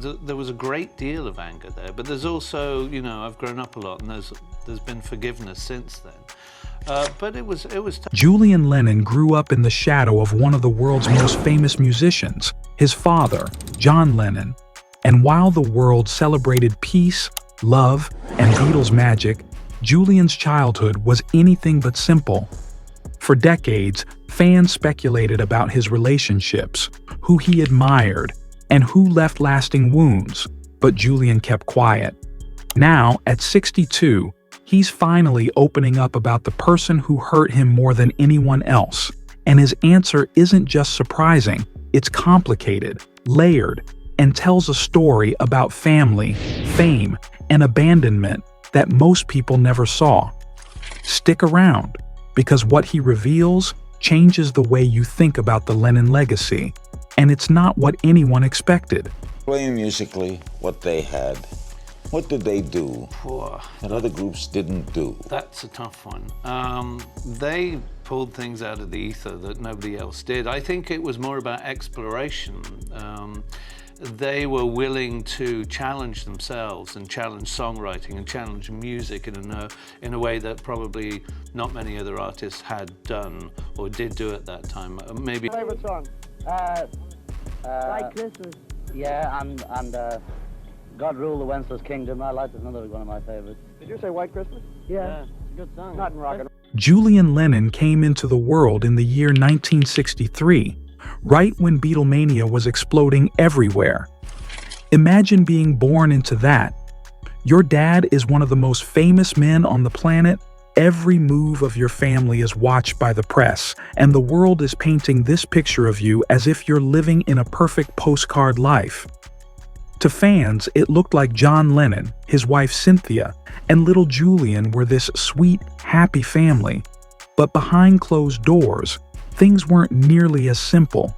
there was a great deal of anger there, but there's also, you know, I've grown up a lot, and there's been forgiveness since then. But it was Julian Lennon grew up in the shadow of one of the world's most famous musicians, his father, John Lennon. And while the world celebrated peace, love, and Beatles magic, Julian's childhood was anything but simple. For decades, fans speculated about his relationships, who he admired, and who left lasting wounds, but Julian kept quiet. Now, at 62, he's finally opening up about the person who hurt him more than anyone else. And his answer isn't just surprising, it's complicated, layered, and tells a story about family, fame, and abandonment that most people never saw. Stick around, because what he reveals changes the way you think about the Lennon legacy, and it's not what anyone expected. Playing musically what they had. What did they do that other groups didn't do? That's a tough one. They pulled things out of the ether that nobody else did. I think it was more about exploration. They were willing to challenge themselves and challenge songwriting and challenge music in a way that probably not many other artists had done or did do at that time. Maybe. Favorite song? White Christmas. Yeah, and God Rule the Wencel's Kingdom. I like another one of my favorites. Did you say White Christmas? Yeah, it's a good song. Not in rock and roll. Julian Lennon came into the world in the year 1963, right when Beatlemania was exploding everywhere. Imagine being born into that. Your dad is one of the most famous men on the planet. Every move of your family is watched by the press, and the world is painting this picture of you as if you're living in a perfect postcard life. To fans, it looked like John Lennon, his wife Cynthia, and little Julian were this sweet, happy family. But behind closed doors, things weren't nearly as simple.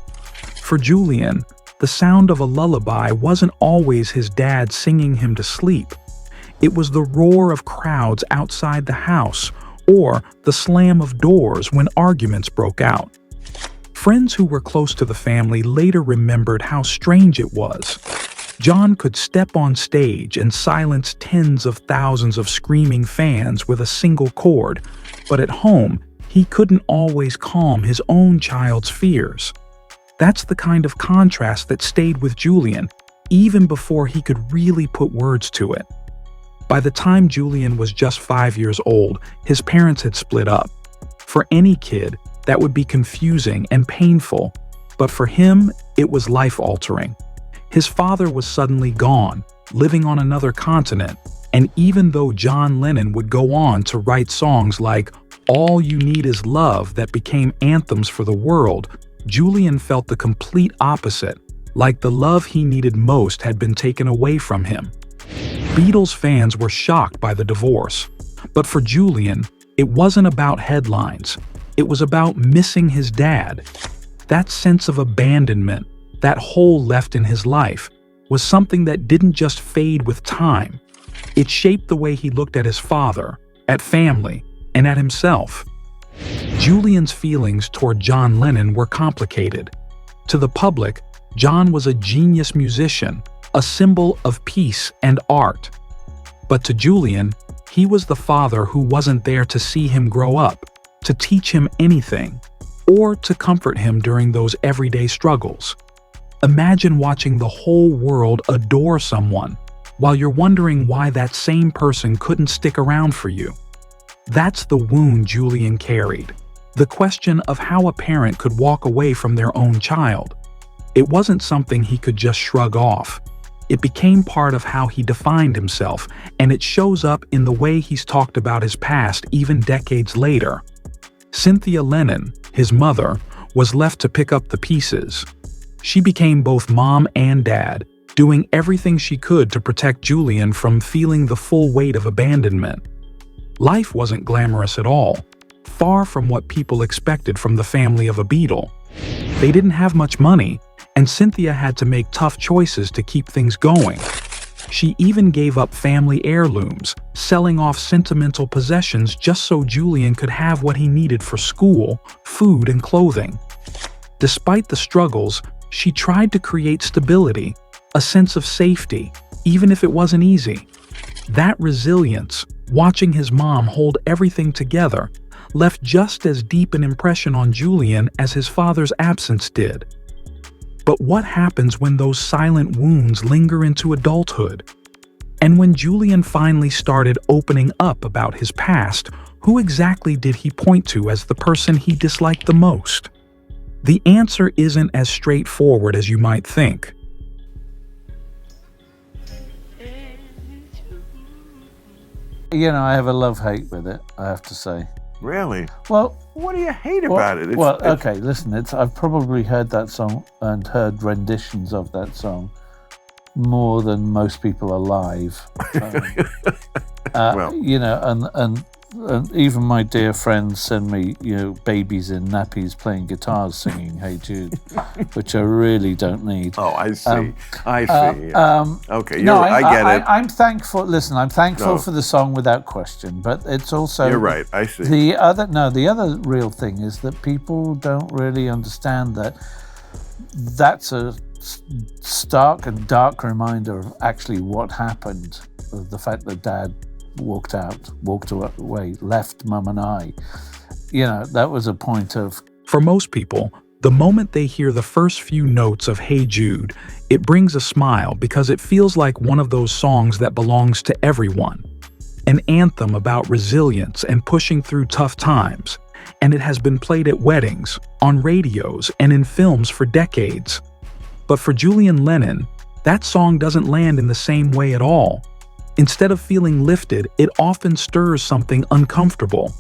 For Julian, the sound of a lullaby wasn't always his dad singing him to sleep. It was the roar of crowds outside the house, or the slam of doors when arguments broke out. Friends who were close to the family later remembered how strange it was. John could step on stage and silence tens of thousands of screaming fans with a single chord, but at home, he couldn't always calm his own child's fears. That's the kind of contrast that stayed with Julian, even before he could really put words to it. By the time Julian was just 5 years old, his parents had split up. For any kid, that would be confusing and painful, but for him, it was life-altering. His father was suddenly gone, living on another continent, and even though John Lennon would go on to write songs like All You Need Is Love that became anthems for the world, Julian felt the complete opposite, like the love he needed most had been taken away from him. Beatles fans were shocked by the divorce, but for Julian, it wasn't about headlines. It was about missing his dad. That sense of abandonment, that hole left in his life, was something that didn't just fade with time. It shaped the way he looked at his father, at family, and at himself. Julian's feelings toward John Lennon were complicated. To the public, John was a genius musician, a symbol of peace and art. But to Julian, he was the father who wasn't there to see him grow up, to teach him anything, or to comfort him during those everyday struggles. Imagine watching the whole world adore someone, while you're wondering why that same person couldn't stick around for you. That's the wound Julian carried, the question of how a parent could walk away from their own child. It wasn't something he could just shrug off. It became part of how he defined himself, and it shows up in the way he's talked about his past even decades later. Cynthia Lennon, his mother, was left to pick up the pieces. She became both mom and dad, doing everything she could to protect Julian from feeling the full weight of abandonment. Life wasn't glamorous at all, far from what people expected from the family of a Beatle. They didn't have much money, and Cynthia had to make tough choices to keep things going. She even gave up family heirlooms, selling off sentimental possessions just so Julian could have what he needed for school, food, and clothing. Despite the struggles, she tried to create stability, a sense of safety, even if it wasn't easy. That resilience, watching his mom hold everything together, left just as deep an impression on Julian as his father's absence did. But what happens when those silent wounds linger into adulthood? And when Julian finally started opening up about his past, who exactly did he point to as the person he disliked the most? The answer isn't as straightforward as you might think. You know, I have a love-hate with it, I have to say. Really? Well, What do you hate about it? Okay, listen, I've probably heard that song and heard renditions of that song more than most people alive. Well. You know, and even my dear friends send me, you know, babies in nappies playing guitars singing Hey Jude, which I really don't need. Oh, I see. I see. Yeah. Okay, I get it. I'm thankful. Listen, I'm thankful for the song without question, but it's also. You're right. I see. The other real thing is that people don't really understand that that's a stark and dark reminder of actually what happened, of the fact that Dad walked away, left Mum and I. You know, that was a point of... For most people, the moment they hear the first few notes of Hey Jude, it brings a smile because it feels like one of those songs that belongs to everyone. An anthem about resilience and pushing through tough times. And it has been played at weddings, on radios, and in films for decades. But for Julian Lennon, that song doesn't land in the same way at all. Instead of feeling lifted, it often stirs something uncomfortable.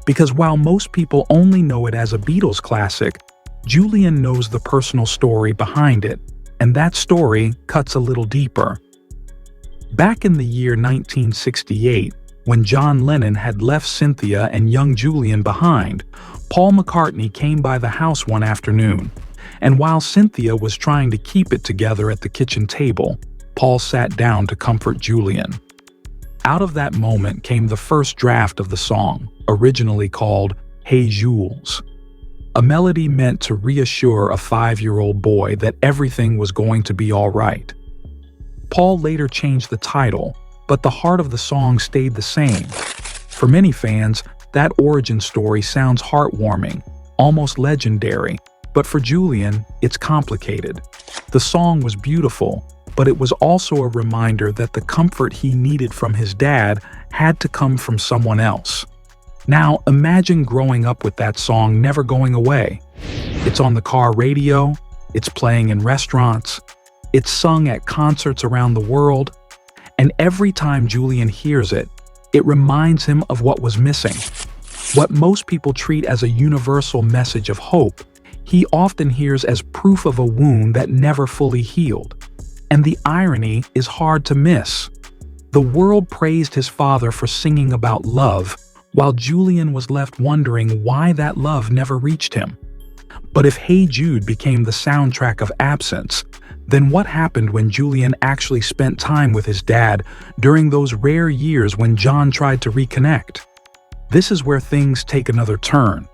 Because while most people only know it as a Beatles classic, Julian knows the personal story behind it, and that story cuts a little deeper. Back in the year 1968, when John Lennon had left Cynthia and young Julian behind, Paul McCartney came by the house one afternoon, and while Cynthia was trying to keep it together at the kitchen table, Paul sat down to comfort Julian. Out of that moment came the first draft of the song, originally called Hey Jules, a melody meant to reassure a 5-year-old boy that everything was going to be all right. Paul later changed the title, but the heart of the song stayed the same. For many fans, that origin story sounds heartwarming, almost legendary, but for Julian, it's complicated. The song was beautiful, but it was also a reminder that the comfort he needed from his dad had to come from someone else. Now, imagine growing up with that song never going away. It's on the car radio, it's playing in restaurants, it's sung at concerts around the world, and every time Julian hears it, it reminds him of what was missing. What most people treat as a universal message of hope, he often hears as proof of a wound that never fully healed. And the irony is hard to miss. The world praised his father for singing about love, while Julian was left wondering why that love never reached him. But if Hey Jude became the soundtrack of absence, then what happened when Julian actually spent time with his dad during those rare years when John tried to reconnect? This is where things take another turn.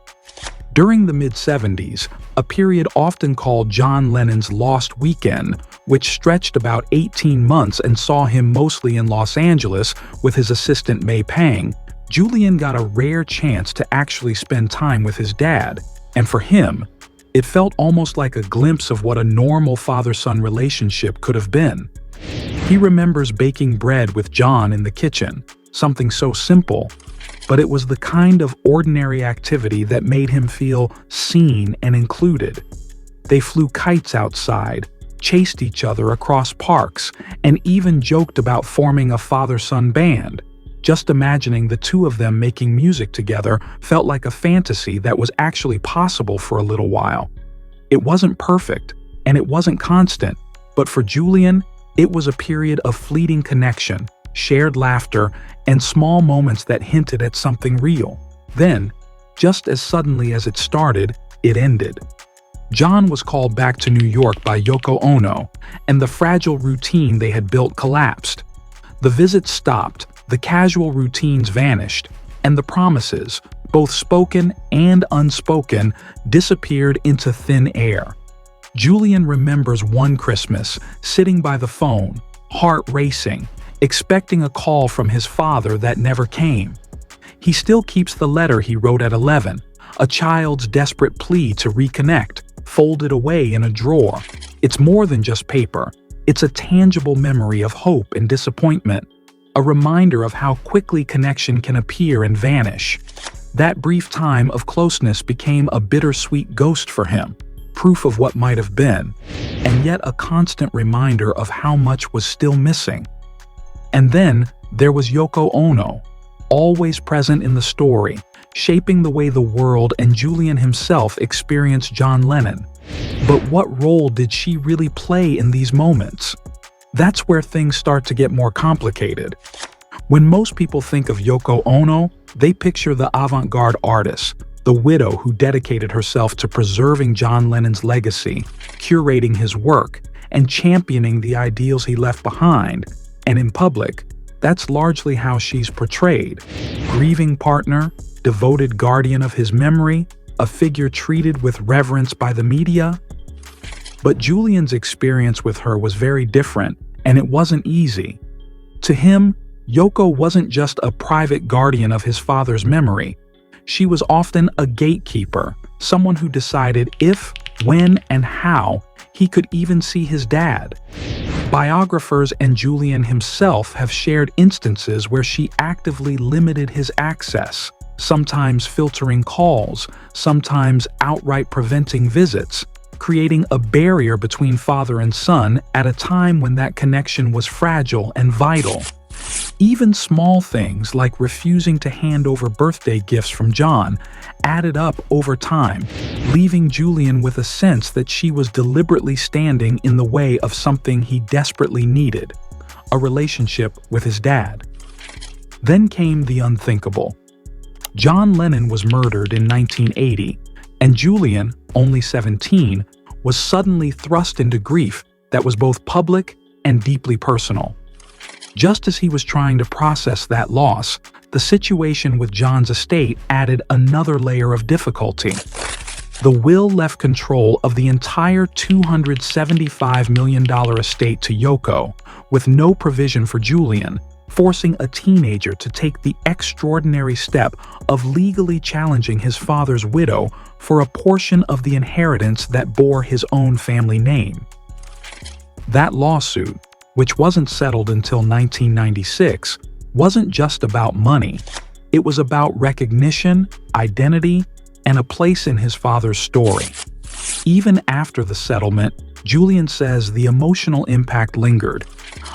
During the mid-70s, a period often called John Lennon's Lost Weekend, which stretched about 18 months and saw him mostly in Los Angeles with his assistant May Pang, Julian got a rare chance to actually spend time with his dad, and for him, it felt almost like a glimpse of what a normal father-son relationship could have been. He remembers baking bread with John in the kitchen, something so simple, but it was the kind of ordinary activity that made him feel seen and included. They flew kites outside, chased each other across parks, and even joked about forming a father-son band. Just imagining the two of them making music together felt like a fantasy that was actually possible for a little while. It wasn't perfect, and it wasn't constant, but for Julian, it was a period of fleeting connection, shared laughter, and small moments that hinted at something real. Then, just as suddenly as it started, it ended. John was called back to New York by Yoko Ono, and the fragile routine they had built collapsed. The visits stopped, the casual routines vanished, and the promises, both spoken and unspoken, disappeared into thin air. Julian remembers one Christmas, sitting by the phone, heart racing, expecting a call from his father that never came. He still keeps the letter he wrote at 11, a child's desperate plea to reconnect, folded away in a drawer. It's more than just paper. It's a tangible memory of hope and disappointment, a reminder of how quickly connection can appear and vanish. That brief time of closeness became a bittersweet ghost for him, proof of what might have been, and yet a constant reminder of how much was still missing. And then there was Yoko Ono, always present in the story, shaping the way the world and Julian himself experienced John Lennon. But what role did she really play in these moments? That's where things start to get more complicated. When most people think of Yoko Ono, they picture the avant-garde artist, the widow who dedicated herself to preserving John Lennon's legacy, curating his work, and championing the ideals he left behind. And in public, that's largely how she's portrayed. Grieving partner, devoted guardian of his memory, a figure treated with reverence by the media. But Julian's experience with her was very different, and it wasn't easy. To him, Yoko wasn't just a private guardian of his father's memory. She was often a gatekeeper, someone who decided if, when, and how he could even see his dad. Biographers and Julian himself have shared instances where she actively limited his access, sometimes filtering calls, sometimes outright preventing visits, creating a barrier between father and son at a time when that connection was fragile and vital. Even small things like refusing to hand over birthday gifts from John added up over time, leaving Julian with a sense that she was deliberately standing in the way of something he desperately needed, a relationship with his dad. Then came the unthinkable. John Lennon was murdered in 1980, and Julian, only 17, was suddenly thrust into grief that was both public and deeply personal. Just as he was trying to process that loss, the situation with John's estate added another layer of difficulty. The will left control of the entire $275 million estate to Yoko, with no provision for Julian, forcing a teenager to take the extraordinary step of legally challenging his father's widow for a portion of the inheritance that bore his own family name. That lawsuit, which wasn't settled until 1996, wasn't just about money. It was about recognition, identity, and a place in his father's story. Even after the settlement, Julian says the emotional impact lingered,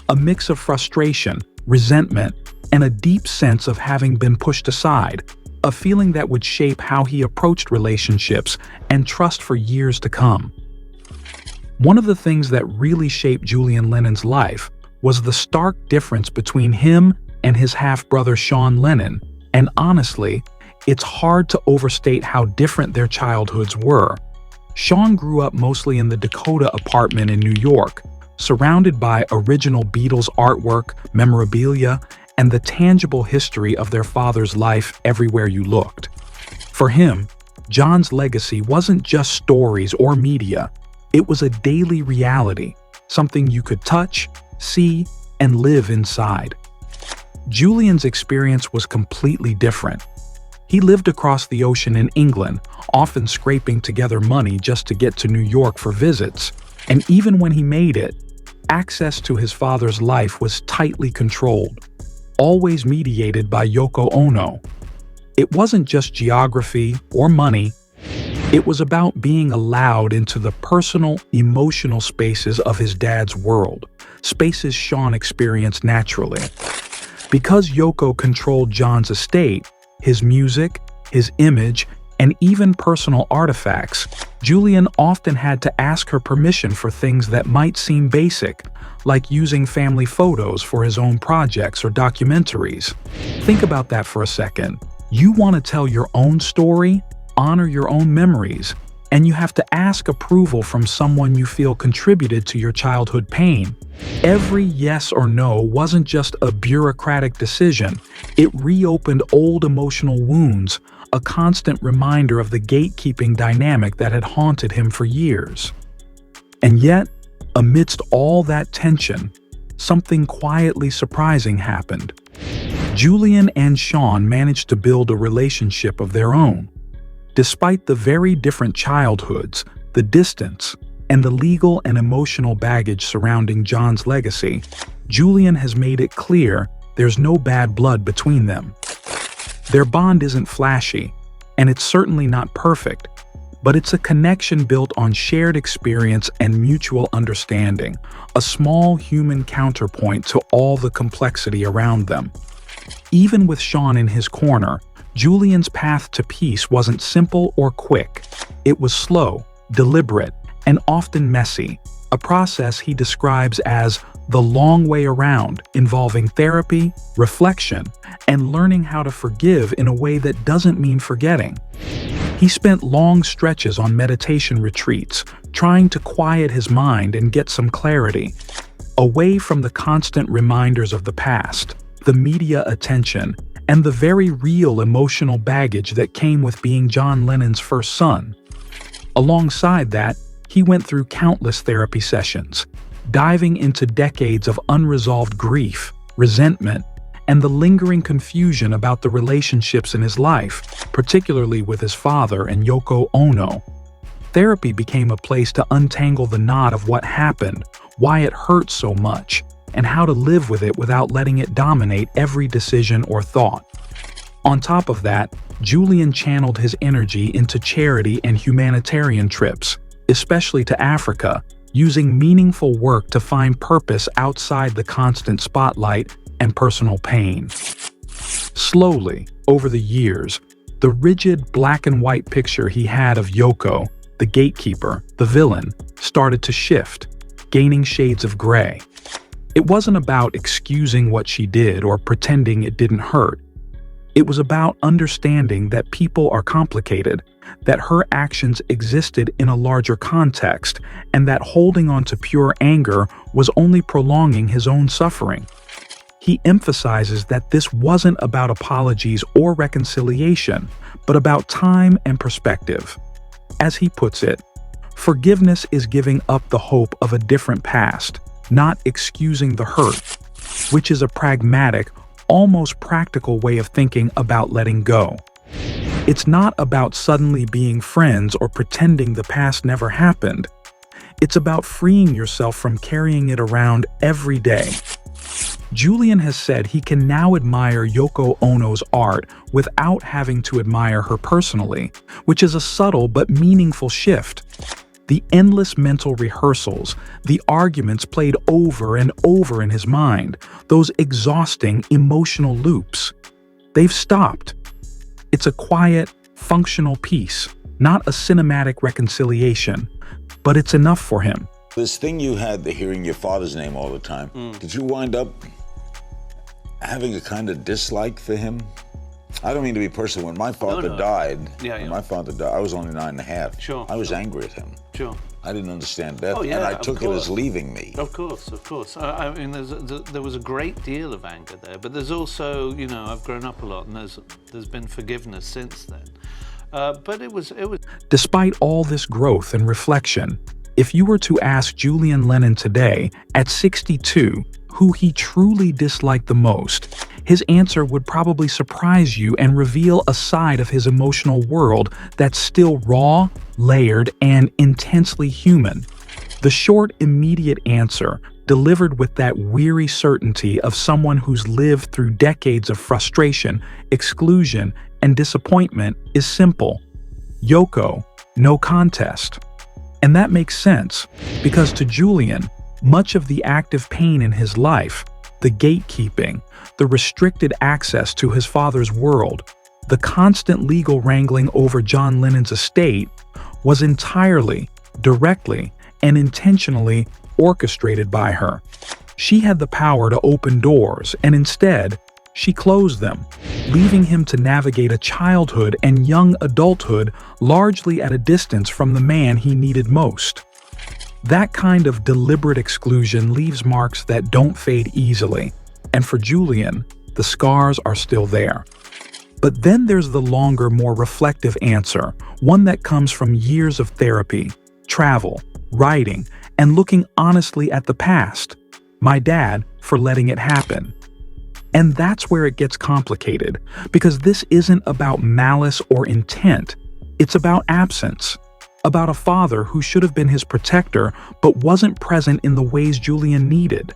a mix of frustration, resentment, and a deep sense of having been pushed aside, a feeling that would shape how he approached relationships and trust for years to come. One of the things that really shaped Julian Lennon's life was the stark difference between him and his half-brother Sean Lennon, and honestly, it's hard to overstate how different their childhoods were. Sean grew up mostly in the Dakota apartment in New York, surrounded by original Beatles artwork, memorabilia, and the tangible history of their father's life everywhere you looked. For him, John's legacy wasn't just stories or media. It was a daily reality, something you could touch, see, and live inside. Julian's experience was completely different. He lived across the ocean in England, often scraping together money just to get to New York for visits. And even when he made it, access to his father's life was tightly controlled, always mediated by Yoko Ono. It wasn't just geography or money. It was about being allowed into the personal, emotional spaces of his dad's world, spaces Sean experienced naturally. Because Yoko controlled John's estate, his music, his image, and even personal artifacts, Julian often had to ask her permission for things that might seem basic, like using family photos for his own projects or documentaries. Think about that for a second. You want to tell your own story, honor your own memories, and you have to ask approval from someone you feel contributed to your childhood pain. Every yes or no wasn't just a bureaucratic decision. It reopened old emotional wounds, a constant reminder of the gatekeeping dynamic that had haunted him for years. And yet, amidst all that tension, something quietly surprising happened. Julian and Sean managed to build a relationship of their own. Despite the very different childhoods, the distance, and the legal and emotional baggage surrounding John's legacy, Julian has made it clear there's no bad blood between them. Their bond isn't flashy, and it's certainly not perfect, but it's a connection built on shared experience and mutual understanding, a small human counterpoint to all the complexity around them. Even with Sean in his corner, Julian's path to peace wasn't simple or quick. It was slow, deliberate, and often messy, a process he describes as the long way around, involving therapy, reflection, and learning how to forgive in a way that doesn't mean forgetting. He spent long stretches on meditation retreats, trying to quiet his mind and get some clarity, away from the constant reminders of the past, the media attention, and the very real emotional baggage that came with being John Lennon's first son. Alongside that, he went through countless therapy sessions, diving into decades of unresolved grief, resentment, and the lingering confusion about the relationships in his life, particularly with his father and Yoko Ono. Therapy became a place to untangle the knot of what happened, why it hurt so much, and how to live with it without letting it dominate every decision or thought. On top of that, Julian channeled his energy into charity and humanitarian trips, especially to Africa, using meaningful work to find purpose outside the constant spotlight and personal pain. Slowly, over the years, the rigid black and white picture he had of Yoko, the gatekeeper, the villain, started to shift, gaining shades of gray. It wasn't about excusing what she did or pretending it didn't hurt. It was about understanding that people are complicated, that her actions existed in a larger context, and that holding on to pure anger was only prolonging his own suffering. He emphasizes that this wasn't about apologies or reconciliation, but about time and perspective. As he puts it, forgiveness is giving up the hope of a different past, not excusing the hurt, which is a pragmatic, almost practical way of thinking about letting go. It's not about suddenly being friends or pretending the past never happened. It's about freeing yourself from carrying it around every day. Julian has said he can now admire Yoko Ono's art without having to admire her personally, which is a subtle but meaningful shift. The endless mental rehearsals, the arguments played over and over in his mind, those exhausting emotional loops, they've stopped. It's a quiet, functional peace, not a cinematic reconciliation, but it's enough for him. This thing you had, the hearing your father's name all the time, did you wind up having a kind of dislike for him? I don't mean to be personal. When my father died, my father died, I was only 9.5. Sure. I was angry at him. Sure. I didn't understand death, and I took it as leaving me. Of course. I mean, there was a great deal of anger there, but there's also, I've grown up a lot, and there's been forgiveness since then. But it was. Despite all this growth and reflection, if you were to ask Julian Lennon today, at 62, who he truly disliked the most, his answer would probably surprise you and reveal a side of his emotional world that's still raw, layered, and intensely human. The short, immediate answer, delivered with that weary certainty of someone who's lived through decades of frustration, exclusion, and disappointment, is simple. Yoko, no contest. And that makes sense, because to Julian, much of the active pain in his life, the gatekeeping, the restricted access to his father's world, the constant legal wrangling over John Lennon's estate, was entirely, directly, and intentionally orchestrated by her. She had the power to open doors, and instead, she closed them, leaving him to navigate a childhood and young adulthood largely at a distance from the man he needed most. That kind of deliberate exclusion leaves marks that don't fade easily, and for Julian, the scars are still there. But then there's the longer, more reflective answer, one that comes from years of therapy, travel, writing, and looking honestly at the past. My dad for letting it happen. And that's where it gets complicated, because this isn't about malice or intent. It's about absence. About a father who should have been his protector but wasn't present in the ways Julian needed.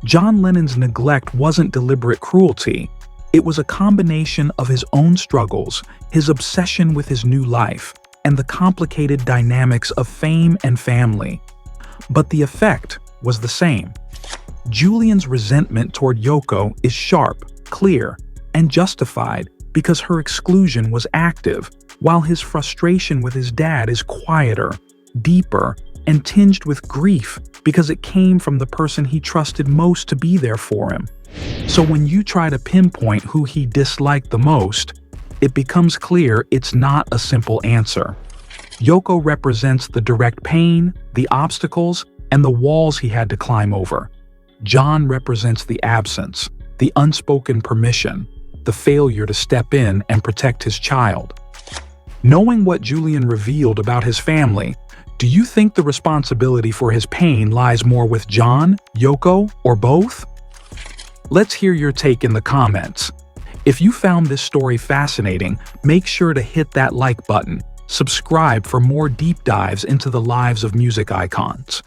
John Lennon's neglect wasn't deliberate cruelty. It was a combination of his own struggles, his obsession with his new life, and the complicated dynamics of fame and family. But the effect was the same. Julian's resentment toward Yoko is sharp, clear, and justified because her exclusion was active, while his frustration with his dad is quieter, deeper, and tinged with grief because it came from the person he trusted most to be there for him. So when you try to pinpoint who he disliked the most, it becomes clear it's not a simple answer. Yoko represents the direct pain, the obstacles, and the walls he had to climb over. John represents the absence, the unspoken permission, the failure to step in and protect his child. Knowing what Julian revealed about his family, do you think the responsibility for his pain lies more with John, Yoko, or both? Let's hear your take in the comments. If you found this story fascinating, make sure to hit that like button. Subscribe for more deep dives into the lives of music icons.